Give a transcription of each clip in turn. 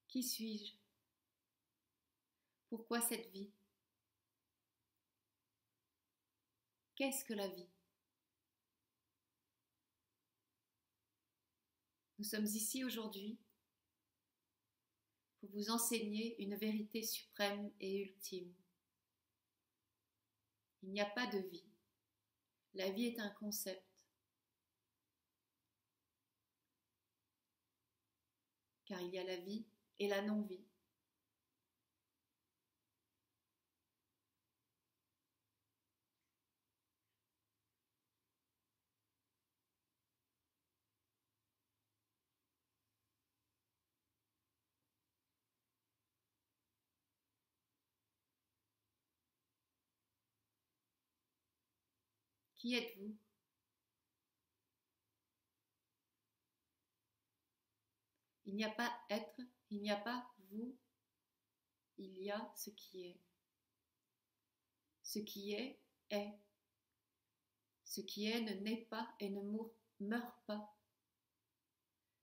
Qui suis-je? Pourquoi cette vie? Qu'est-ce que la vie? Nous sommes ici aujourd'hui pour vous enseigner une vérité suprême et ultime. Il n'y a pas de vie. La vie est un concept. Car il y a la vie et la non-vie. Qui êtes-vous? Il n'y a pas être, il n'y a pas vous, il y a ce qui est. Ce qui est, est. Ce qui est ne naît pas et ne meurt pas.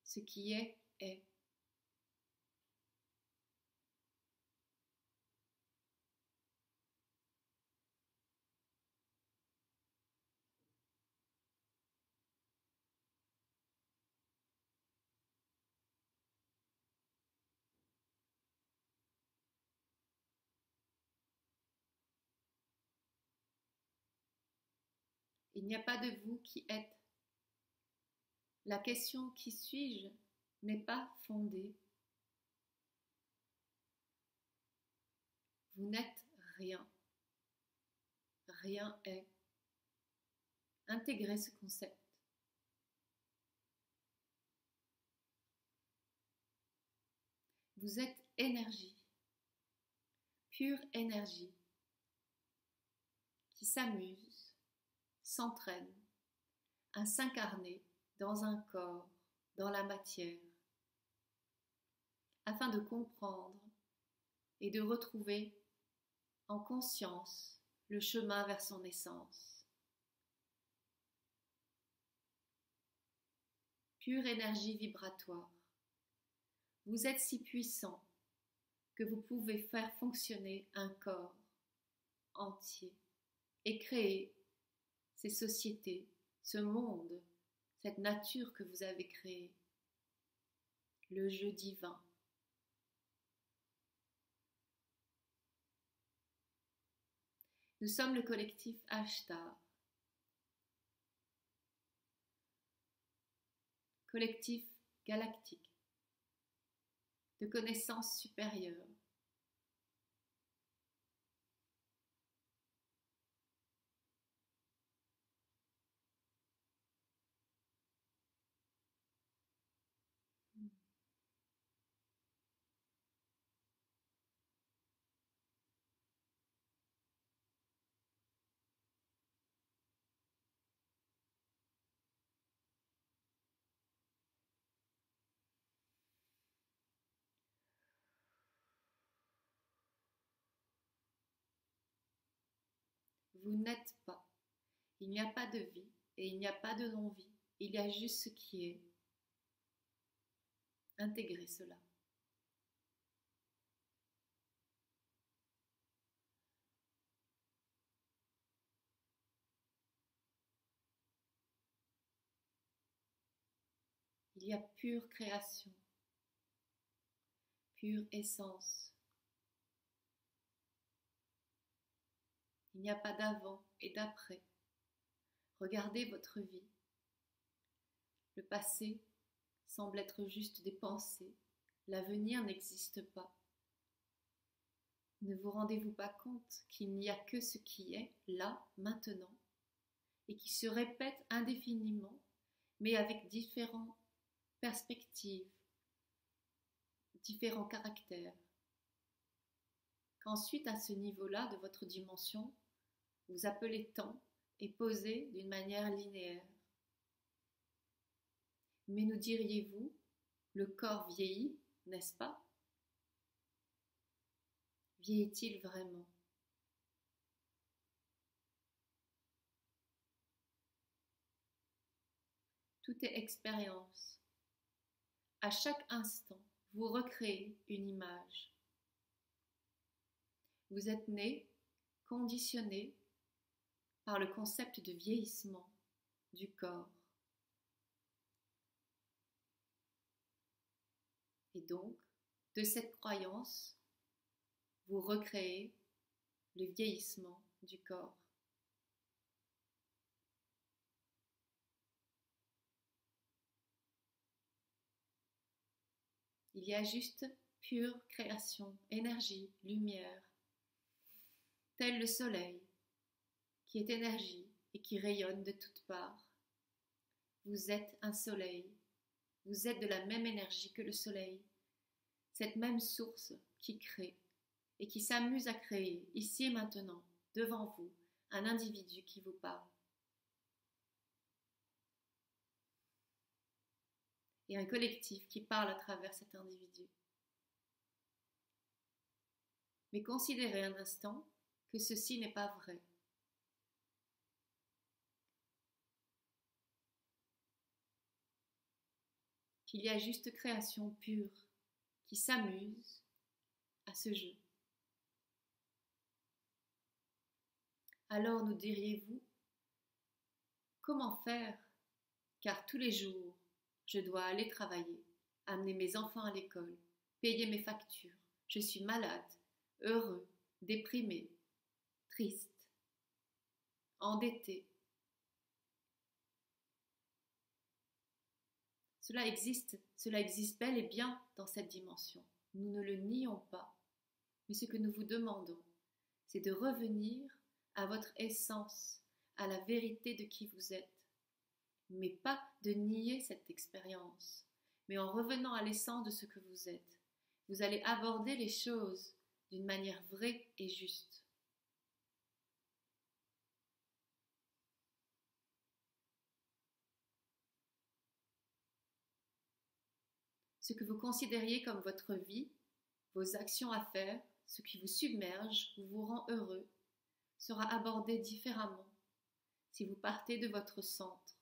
Ce qui est, est. Il n'y a pas de vous qui êtes. La question qui suis-je n'est pas fondée. Vous n'êtes rien. Rien est. Intégrez ce concept. Vous êtes énergie, pure énergie, qui s'amuse, s'entraîne à s'incarner dans un corps, dans la matière, afin de comprendre et de retrouver en conscience le chemin vers son essence. Pure énergie vibratoire, vous êtes si puissant que vous pouvez faire fonctionner un corps entier et créer ces sociétés, ce monde, cette nature que vous avez créée, le jeu divin. Nous sommes le collectif Ashtar, collectif galactique de connaissances supérieures. Vous n'êtes pas. Il n'y a pas de vie et il n'y a pas de non-vie. Il y a juste ce qui est. Intégrez cela. Il y a pure création, pure essence. Il n'y a pas d'avant et d'après. Regardez votre vie. Le passé semble être juste des pensées. L'avenir n'existe pas. Ne vous rendez-vous pas compte qu'il n'y a que ce qui est là, maintenant, et qui se répète indéfiniment, mais avec différentes perspectives, différents caractères. Qu'ensuite, à ce niveau-là de votre dimension, vous appelez temps est posé d'une manière linéaire. Mais nous diriez-vous, le corps vieillit, n'est-ce pas? Vieillit-il vraiment? Tout est expérience. À chaque instant, vous recréez une image. Vous êtes né, conditionné par le concept de vieillissement du corps. Et donc, de cette croyance, vous recréez le vieillissement du corps. Il y a juste pure création, énergie, lumière, tel le soleil, qui est énergie et qui rayonne de toutes parts. Vous êtes un soleil, vous êtes de la même énergie que le soleil, cette même source qui crée et qui s'amuse à créer, ici et maintenant, devant vous, un individu qui vous parle. Et un collectif qui parle à travers cet individu. Mais considérez un instant que ceci n'est pas vrai. Qu'il y a juste création pure qui s'amuse à ce jeu. Alors nous diriez-vous, comment faire? Car tous les jours, je dois aller travailler, amener mes enfants à l'école, payer mes factures. Je suis malade, heureux, déprimé, triste, endetté. Cela existe bel et bien dans cette dimension. Nous ne le nions pas. Mais ce que nous vous demandons, c'est de revenir à votre essence, à la vérité de qui vous êtes. Mais pas de nier cette expérience, mais en revenant à l'essence de ce que vous êtes. Vous allez aborder les choses d'une manière vraie et juste. Ce que vous considériez comme votre vie, vos actions à faire, ce qui vous submerge ou vous rend heureux, sera abordé différemment si vous partez de votre centre.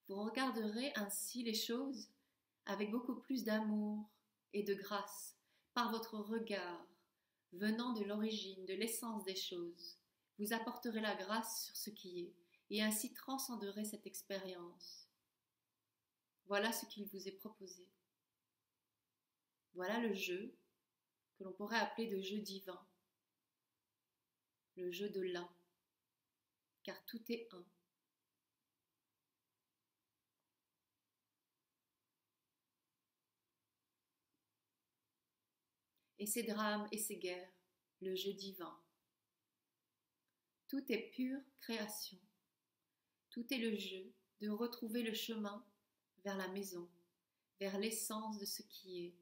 Vous regarderez ainsi les choses avec beaucoup plus d'amour et de grâce par votre regard venant de l'origine, de l'essence des choses. Vous apporterez la grâce sur ce qui est et ainsi transcenderez cette expérience. Voilà ce qu'il vous est proposé. Voilà le jeu que l'on pourrait appeler de jeu divin, le jeu de l'un, car tout est un. Et ces drames et ces guerres, le jeu divin. Tout est pure création. Tout est le jeu de retrouver le chemin vers la maison, vers l'essence de ce qui est.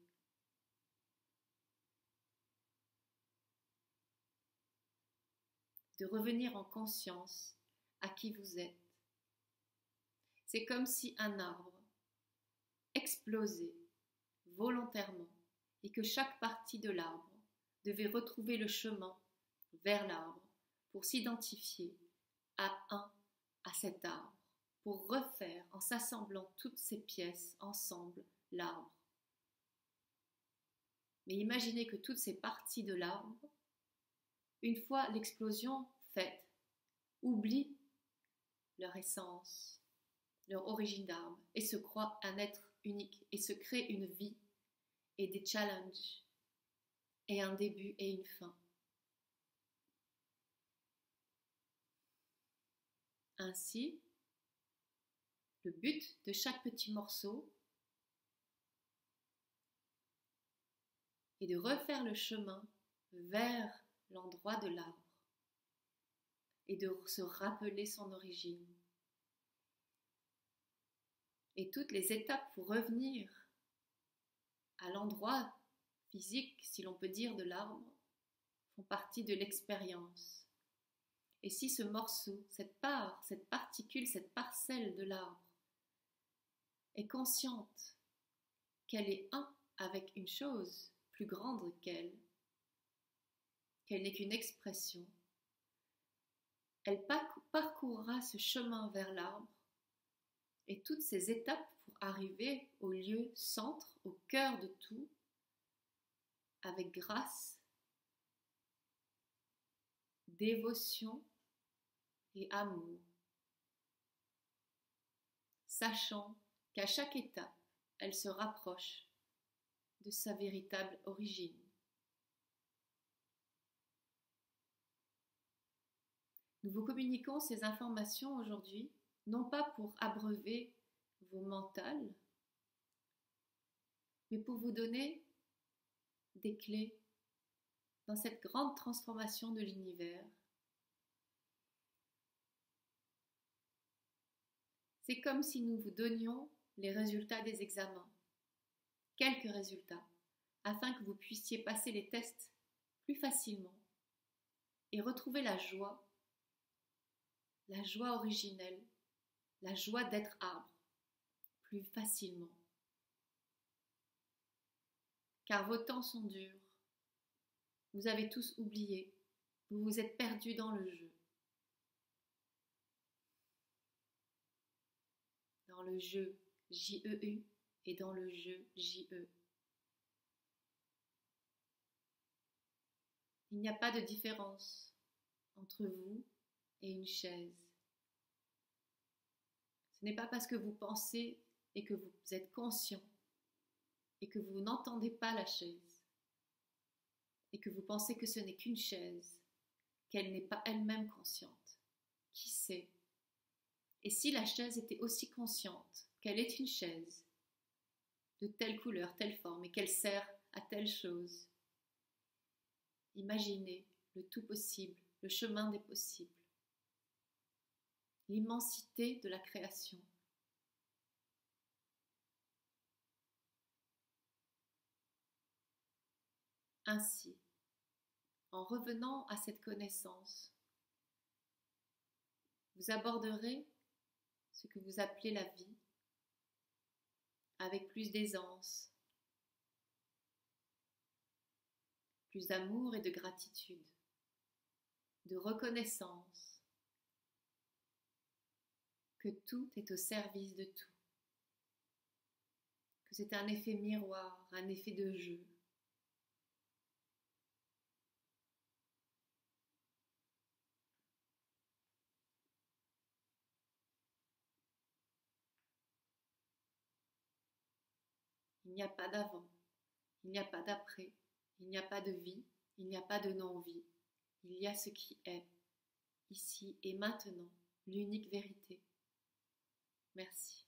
De revenir en conscience à qui vous êtes. C'est comme si un arbre explosait volontairement et que chaque partie de l'arbre devait retrouver le chemin vers l'arbre pour s'identifier à cet arbre, pour refaire en s'assemblant toutes ces pièces ensemble l'arbre. Mais imaginez que toutes ces parties de l'arbre, une fois l'explosion faite, oublient leur essence, leur origine d'arbre et se croient un être unique et se créent une vie et des challenges et un début et une fin. Ainsi, le but de chaque petit morceau est de refaire le chemin vers l'endroit de l'arbre et de se rappeler son origine. Et toutes les étapes pour revenir à l'endroit physique, si l'on peut dire, de l'arbre, font partie de l'expérience. Et si ce morceau, cette part, cette particule, cette parcelle de l'arbre est consciente qu'elle est un avec une chose plus grande qu'elle n'est qu'une expression, elle parcourra ce chemin vers l'arbre Et toutes ces étapes pour arriver au lieu centre, au cœur de tout, avec grâce, dévotion et amour, sachant qu'à chaque étape, elle se rapproche de sa véritable origine. Nous vous communiquons ces informations aujourd'hui, non pas pour abreuver vos mentales, mais pour vous donner des clés dans cette grande transformation de l'univers. C'est comme si nous vous donnions les résultats des examens, quelques résultats, afin que vous puissiez passer les tests plus facilement et retrouver la joie originelle, la joie d'être arbre, plus facilement. Car vos temps sont durs, vous avez tous oublié, vous vous êtes perdus dans le jeu. Dans le jeu J-E-U et dans le jeu J-E. Il n'y a pas de différence entre vous et une chaise. Ce n'est pas parce que vous pensez et que vous êtes conscient et que vous n'entendez pas la chaise et que vous pensez que ce n'est qu'une chaise, qu'elle n'est pas elle-même consciente. Qui sait? Et si la chaise était aussi consciente qu'elle est une chaise, de telle couleur, telle forme, et qu'elle sert à telle chose, imaginez le tout possible, le chemin des possibles, l'immensité de la création. Ainsi, en revenant à cette connaissance, vous aborderez ce que vous appelez la vie avec plus d'aisance, plus d'amour et de gratitude, de reconnaissance, que tout est au service de tout, que c'est un effet miroir, un effet de jeu. Il n'y a pas d'avant, il n'y a pas d'après, il n'y a pas de vie, il n'y a pas de non-vie. Il y a ce qui est, ici et maintenant, l'unique vérité. Merci.